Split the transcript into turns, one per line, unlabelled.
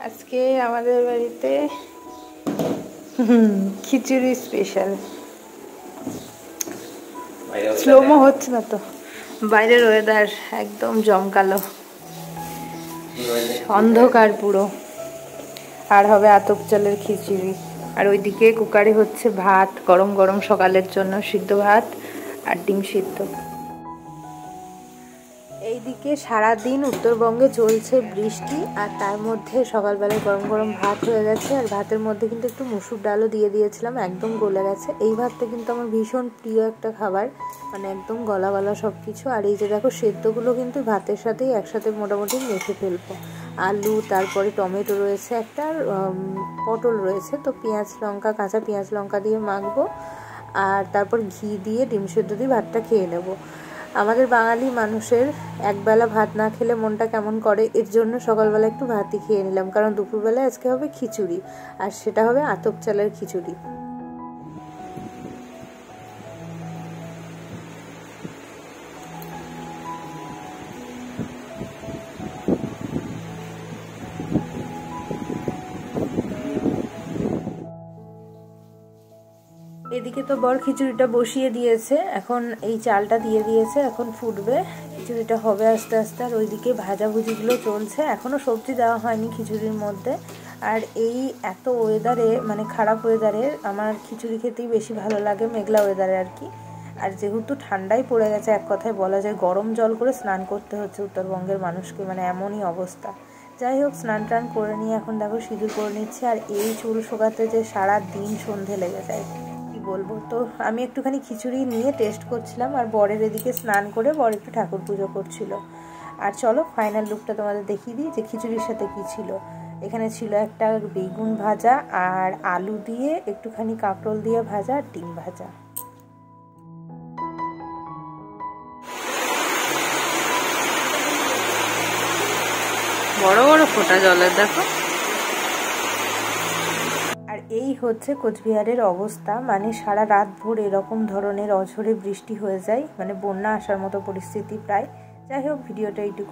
আজকে আমাদের বাড়িতে খিচুড়ি স্পেশাল। স্লোমো হচ্ছে না তো? বাইরের ওয়েদার একদম জমকালো, অন্ধকার পুরো। আর হবে আতপ চালের খিচুড়ি। আর ওইদিকে কুকারে হচ্ছে ভাত, গরম গরম সকালের জন্য সিদ্ধ ভাত আর ডিম সিদ্ধ। এইদিকে সারাদিন উত্তরবঙ্গে চলছে বৃষ্টি, আর তার মধ্যে সকালবেলায় গরম গরম ভাত হয়ে গেছে। আর ভাতের মধ্যে কিন্তু একটু মুসুর ডালও দিয়ে দিয়েছিলাম, একদম গলে গেছে। এই ভাতটা কিন্তু আমার ভীষণ প্রিয় একটা খাবার, মানে একদম গলা গলা সব কিছু। আর এই যে দেখো, সেদ্ধগুলো কিন্তু ভাতের সাথেই একসাথে মোটামুটি মেখে ফেলবো। আলু, তারপরে টমেটো রয়েছে একটা, পটল রয়েছে, তো পেঁয়াজ লঙ্কা, কাঁচা পেঁয়াজ লঙ্কা দিয়ে মাখবো। আর তারপর ঘি দিয়ে ডিম সেদ্ধ দিয়ে ভাতটা খেয়ে নেবো। আমাদের বাঙালি মানুষের একবেলা ভাত না খেলে মনটা কেমন করে, এর জন্য সকালবেলা একটু ভাতই খেয়ে নিলাম। কারণ দুপুরবেলায় আজকে হবে খিচুড়ি, আর সেটা হবে আতপ চালের খিচুড়ি। এদিকে তো বর খিচুড়িটা বসিয়ে দিয়েছে, এখন এই চালটা দিয়ে দিয়েছে, এখন ফুটবে, খিচুড়িটা হবে আস্তে আস্তে। আর ওইদিকে ভাজাভুজিগুলো চলছে, এখনও সবজি দেওয়া হয়নি খিচুড়ির মধ্যে। আর এই এত ওয়েদারে, মানে খারাপ ওয়েদারে আমার খিচুড়ি খেতেই বেশি ভালো লাগে, মেঘলা ওয়েদারে আর কি। আর যেহেতু ঠান্ডাই পড়ে গেছে, এক কথায় বলা যায় গরম জল করে স্নান করতে হচ্ছে উত্তরবঙ্গের মানুষকে, মানে এমনই অবস্থা। যাই হোক, স্নান টান করে নিয়ে এখন দেখো সিঁদুর করে নিচ্ছে। আর এই চুল শোকাতে যে সারা দিন সন্ধে লেগে যায় কি বলবো। তো আমি একটুখানি খিচুড়ি নিয়ে টেস্ট করছিলাম, আর বরের এদিকে স্নান করে বর একটু ঠাকুর পুজো করছিল। আর চলো ফাইনাল লুকটা তোমাদের দেখিয়ে দিই যে খিচুড়ির সাথে কি ছিল। এখানে ছিল একটা বেগুন ভাজা, আর আলু দিয়ে একটুখানি কাঁকরোল দিয়ে ভাজা, আর ডিম ভাজা। বড় বড় ফোঁটা জলের দেখো। আর এই হচ্ছে কোচবিহারের অবস্থা, মানে সারা রাত ভোর এরকম ধরনের অঝোরে বৃষ্টি হয়ে যায়, মানে বন্যা আসার মতো পরিস্থিতি প্রায়। যাই হোক, ভিডিওটা এইটুকু।